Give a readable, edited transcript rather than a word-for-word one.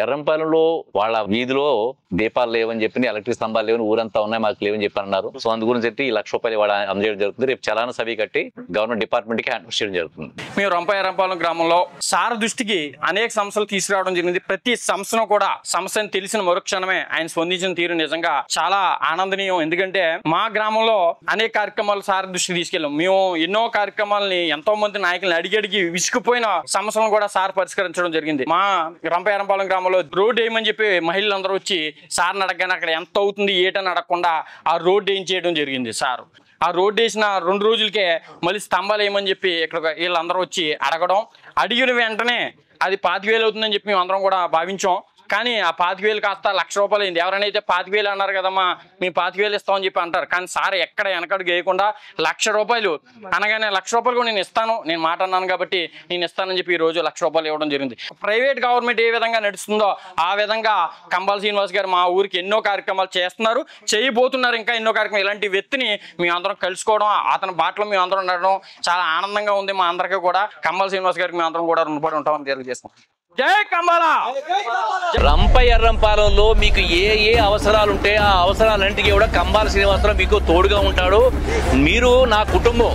ఎర్రంపాలెంలో వాళ్ళ వీధిలో దీపాలు లేవని చెప్పి ఎలక్ట్రిక్ స్తంభాలు లేవని ఊరంతా ఉన్నాయి మాకు లేవని చెప్పి అన్నారు. సో అందు గురించి చెప్పి ₹1,00,000 వాడు అందజేయడం జరుగుతుంది. రేపు చలానా సభి కట్టి గవర్నమెంట్ డిపార్ట్మెంట్ కి హ్యాండ్ చేయడం జరుగుతుంది. మేము ఎర్రంపాలెం గ్రామంలో సార్ దృష్టికి అనేక సమస్యలు తీసుకురావడం జరిగింది. ప్రతి సమస్యను కూడా సమస్యను తెలిసిన మరుక్షణమే ఆయన స్పందించిన తీరు నిజంగా చాలా ఆనందనీయం. ఎందుకంటే మా గ్రామంలో అనేక కార్యక్రమాలు సార్ దృష్టికి తీసుకెళ్ళాం. మేము ఎన్నో కార్యక్రమాలని ఎంతో మంది నాయకులను అడిగి విసుకుపోయిన సమస్యలను కూడా సార్ పరిష్కరించడం జరిగింది. మా ఎర్రంపాలెం గ్రామంలో రోడ్డు వేయమని చెప్పి మహిళలందరూ వచ్చి సార్ని అడగగానే అక్కడ ఎంత అవుతుంది ఏటని అడగకుండా ఆ రోడ్డు వేయించేయడం జరిగింది. సార్ ఆ రోడ్డు వేసిన 2 రోజులకే మళ్ళీ స్తంభాలు వేయమని చెప్పి ఇక్కడ వీళ్ళందరూ వచ్చి అడగడం, అడిగిన వెంటనే అది 25,000 అవుతుందని చెప్పి మేము అందరం కూడా భావించాం. కానీ ఆ 25,000 కాస్త ₹1,00,000 అయింది. ఎవరైనా అయితే 25,000 అన్నారు కదమ్మా మేము 25,000 ఇస్తామని చెప్పి అంటారు. కానీ సార్ ఎక్కడ వెనకడుగు వేయకుండా ₹1,00,000 అనగానే ₹1,00,000 కూడా నేను ఇస్తాను, నేను మాట అన్నాను కాబట్టి నేను ఇస్తానని చెప్పి ఈ రోజు ₹1,00,000 ఇవ్వడం జరిగింది. ప్రైవేట్ గవర్నమెంట్ ఏ విధంగా నడుస్తుందో ఆ విధంగా కంబాల శ్రీనివాస్ గారు మా ఊరికి ఎన్నో కార్యక్రమాలు చేస్తున్నారు, చేయబోతున్నారు. ఇంకా ఎన్నో కార్యక్రమాలు ఇలాంటి వ్యక్తిని మేము అందరం కలుసుకోవడం, అతని బాటలో మేము అందరం నడడం చాలా ఆనందంగా ఉంది మా అందరికీ కూడా. కంబాల శ్రీనివాస్ గారికి మేము అందరం కూడా రుణపడి ఉంటామని తెలియజేస్తాం. జై కంబాల. ఎర్రంపాలెంలో మీకు ఏ అవసరాలు ఉంటే ఆ అవసరాలన్నింటికీ కూడా కంబాల శ్రీనివాసరావు మీకు తోడుగా ఉంటాడు. మీరు నా కుటుంబం.